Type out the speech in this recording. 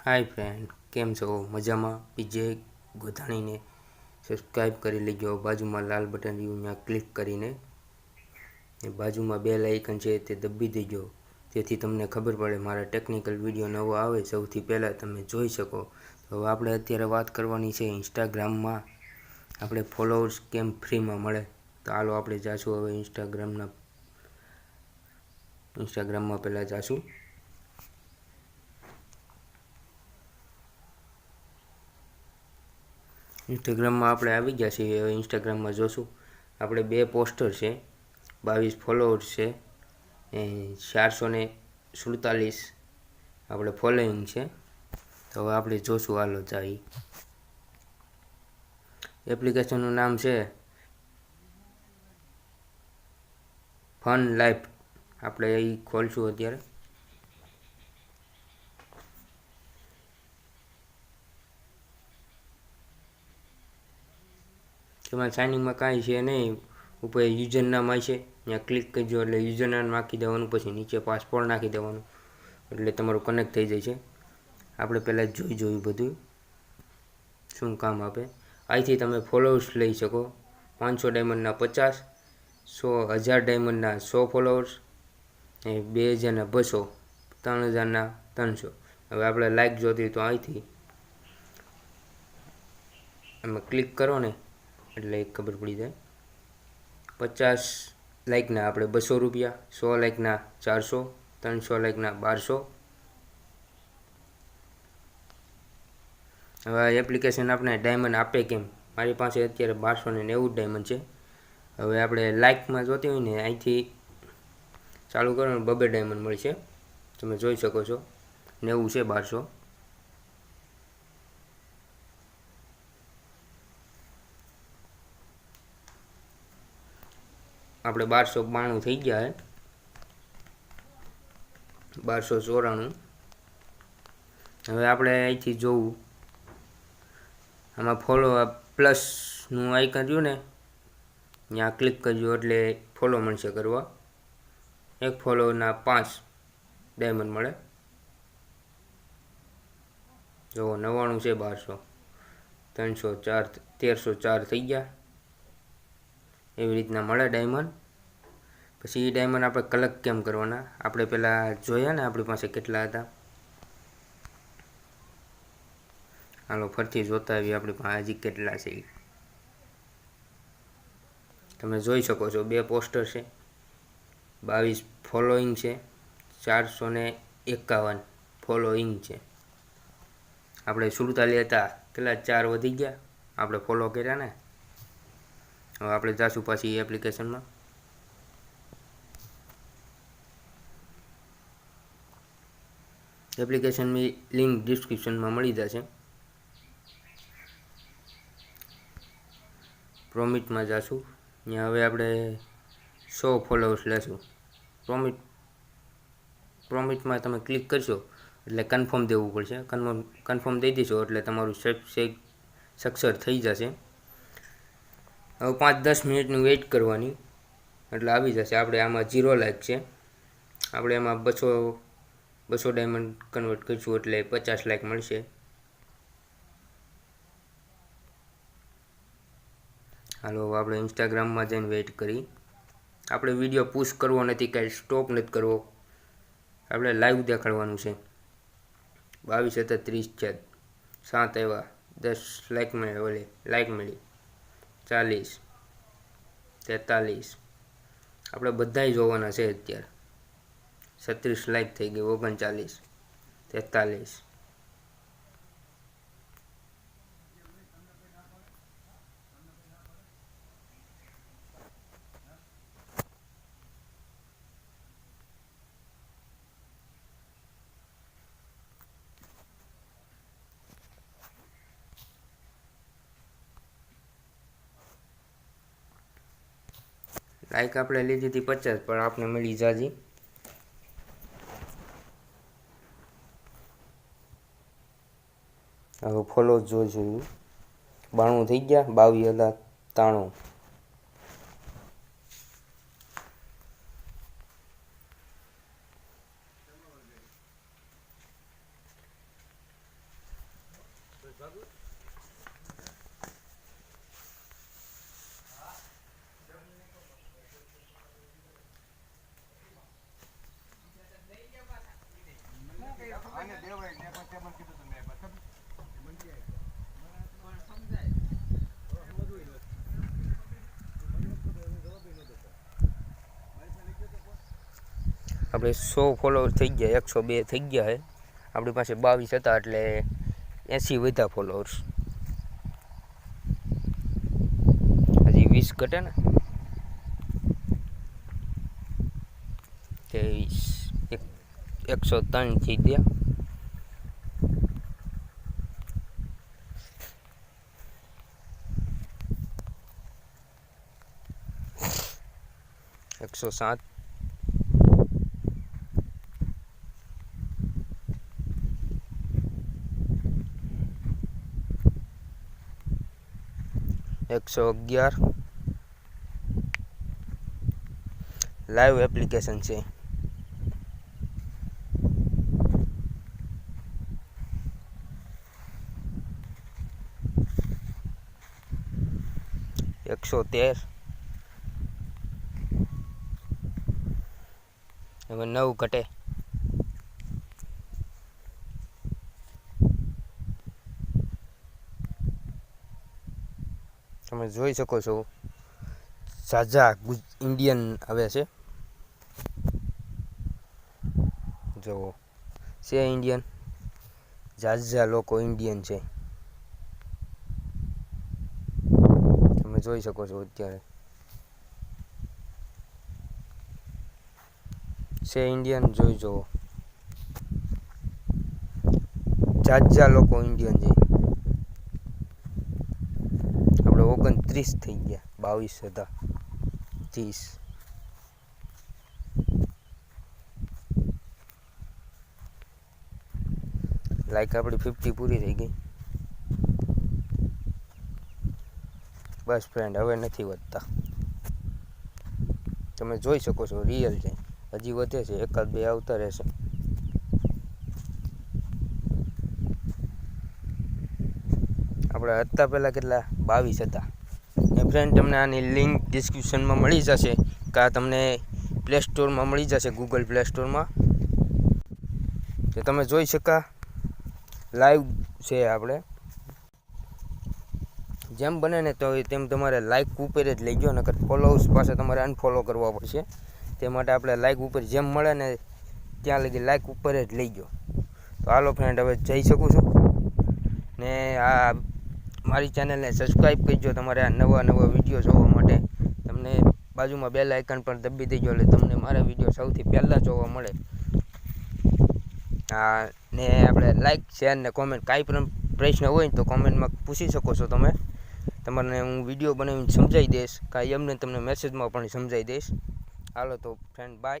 હાય friend, કેમ છો? મજામાં? બીજે ગોધાણીને સબસ્ક્રાઈબ કરી લેજો. બાજુમાં લાલ બટન રહ્યું ત્યાં ક્લિક કરીને બાજુમાં બેલ આઇકન છે તે દબી દેજો, જેથી તમને ખબર પડે મારા ટેકનિકલ વિડીયો નવો આવે સૌથી પહેલાં તમે જોઈ શકો. તો આપણે અત્યારે વાત કરવાની છે ઇન્સ્ટાગ્રામમાં આપણે ફોલોઅર્સ કેમ ફ્રીમાં મળે. તો હાલો આપણે જાશું હવે ઇન્સ્ટાગ્રામમાં પહેલાં જાશું. ઇન્સ્ટાગ્રામમાં આપણે આવી ગયા છીએ. હવે ઇન્સ્ટાગ્રામમાં જોશું આપણે 2 પોસ્ટર છે, 22 ફોલોઅર્સ છે, 447 આપણે ફોલોઈંગ છે. તો હવે આપણે જોશું. હાલો જાય. એપ્લિકેશનનું નામ છે FanLift. આપણે એ ખોલશું અત્યારે. તમારે સાઇનિંગમાં કાંઈ છે નહીં. ઉપર યુઝર નામ આવશે, ત્યાં ક્લિક કરજો એટલે યુઝર નામ નાખી દેવાનું. પછી નીચે પાસવર્ડ નાખી દેવાનું એટલે તમારું કનેક્ટ થઈ જાય છે. આપણે પહેલાં જોયું બધું શું કામ આપે. અહીંથી તમે ફોલોઅર્સ લઈ શકો. 500 ડાયમંડના 50, 1000 ડાયમંડના 100 ફોલોઅર્સ, 2000ના 200, 3000ના 300. હવે આપણે લાઇક જોતી તો અહીંથી એમાં ક્લિક કરો ને એટલે ખબર પડી જાય. 50 લાઇકના આપણે 200 રૂપિયા, 100 લાઇકના 400, 300 લાઇકના 1200. હવે આ એપ્લિકેશન આપણે ડાયમંડ આપે કેમ? મારી પાસે અત્યારે 1290 ડાયમંડ છે. હવે આપણે લાઇકમાં જોતી હોય ને અહીંથી ચાલુ કરો ને 2 ડાયમંડ મળશે. તમે જોઈ શકો છો 90 છે 1200. આપણે 1292 થઈ ગયા હે. 1294. હવે આપણે અહીંથી જોવું, આમાં ફોલો પ્લસનું આઇકન રહ્યું ને ત્યાં ક્લિક કરજો એટલે ફોલો મળશે કરવા. એક ફોલોના 5 ડાયમંડ મળે. જો 99 છે 1200, 304, 1304 થઈ ગયા. એવી રીતના મળે ડાયમંડ. પછી એ ડાયમંડ આપણે કલેક્ટ કેમ કરવાના? આપણે પહેલાં જોયા ને આપણી પાસે કેટલા હતા. હાલો ફરીથી જોતા આવીએ આપણી પાસે હજી કેટલા છે. તમે જોઈ શકો છો 2 પોસ્ટર છે, 22 ફોલોઈંગ છે, 451 ફોલોઈંગ છે. આપણે 47 હતા, કેટલા 4 વધી ગયા આપણે ફોલો કર્યા ને. હવે આપણે જાશું પાછી એપ્લિકેશનમાં. એપ્લિકેશનની લિંક ડિસ્ક્રિપ્શનમાં મળી જશે. પ્રોમિટમાં જાશું. ત્યાં હવે આપણે 100 ફોલોઅર્સ લેશું. પ્રોમિટમાં તમે ક્લિક કરશો એટલે કન્ફર્મ દેવું પડશે. કન્ફર્મ દઈ દેશો એટલે તમારું સક્સેસ થઈ જશે. હવે 5-10 મિનિટનું વેઇટ કરવાની એટલે આવી જશે. આપણે આમાં 0 લાઈક છે. આપણે એમાં 200 ડાયમંડ કન્વર્ટ કરીશું એટલે 50 લાઈક મળશે. હાલો આપણે ઇન્સ્ટાગ્રામમાં જઈને વેઇટ કરી. આપણે વિડીયો પુશ કરવો નથી, કાંઈ સ્ટોપ નથી કરવો, આપણે લાઈવ દેખાડવાનું છે. 22 હતા, 30 છે, 7 આવ્યા, 10 લાઈક મળી, 40, 43. આપણે બધાય જોવાના છે અત્યારે. 36 લાઈક થઈ ગઈ, 39, 43. લાઈક આપણે લીધી હતી 50 પણ આપણે મળી જાજી. હવે ફોલો જોઈશું. 92 થઈ ગયા, 22 હતા, 93. આપણે 100 ફોલોવર થઈ ગયા, 102 થઈ ગયા છે. આપણી પાસે 22 હતા એટલે 80 વધ્યા ફોલોવર્સ. હજી 20 ઘટે ને 103 થઈ ગયા. એકસો 7 111 લાઈવ એપ્લિકેશન છે. 113 હવે 9 ઘટે. તમે જોઈ શકો છો ઝાઝા ઇન્ડિયન આવે છે. જુઓ છે ઇન્ડિયન, ઝાઝા લોકો ઇન્ડિયન છે. તમે જોઈ શકો છો અત્યારે છે ઇન્ડિયન. જોઈ જુઓ ઝાઝા લોકો ઇન્ડિયન છે. આપણે 29 થઈ ગયા, 22 હતા 30. લાઈક આપણી 50 પૂરી થઈ ગઈ. બસ ફ્રેન્ડ હવે નથી વધતા. તમે જોઈ શકો છો રિયલ છે. હજી વધે છે, 1-2 આવતા રહેશે. આપણે હતા પહેલાં કેટલા 22 હતા. એ ફ્રેન્ડ તમને આની લિંક ડિસ્ક્રિપ્શનમાં મળી જશે, કાં તમને પ્લે સ્ટોરમાં મળી જશે, ગૂગલ પ્લે સ્ટોરમાં. તો તમે જોઈ શકા લાઈવ છે. આપણે જેમ બને ને તો તેમ તમારે લાઈક ઉપર જ લઈ ગયો, નકર ફોલોઅર્સ પાસે તમારે અનફોલો કરવા પડશે. તે માટે આપણે લાઈક ઉપર જેમ મળે ને ત્યાં લગી લાઈક ઉપર જ લઈ ગયો. તો હાલો ફ્રેન્ડ હવે જઈ શકું છું ને. આ મારી ચેનલને સબસ્ક્રાઈબ કરજો તમારે આ નવા વિડીયો જોવા માટે. તમને બાજુમાં બેલ આઇકન પણ દબી દેજો એટલે તમને મારા વિડીયો સૌથી પહેલાં જોવા મળે. ને આપણે લાઈક શેર ને કોમેન્ટ કાંઈ પણ પ્રશ્ન હોય તો કોમેન્ટમાં પૂછી શકો છો તમે. તમને હું વિડીયો બનાવીને સમજાવી દઈશ, કાંઈ એમને તમને મેસેજમાં પણ સમજાવી દઈશ. હાલો તો ફ્રેન્ડ બાય.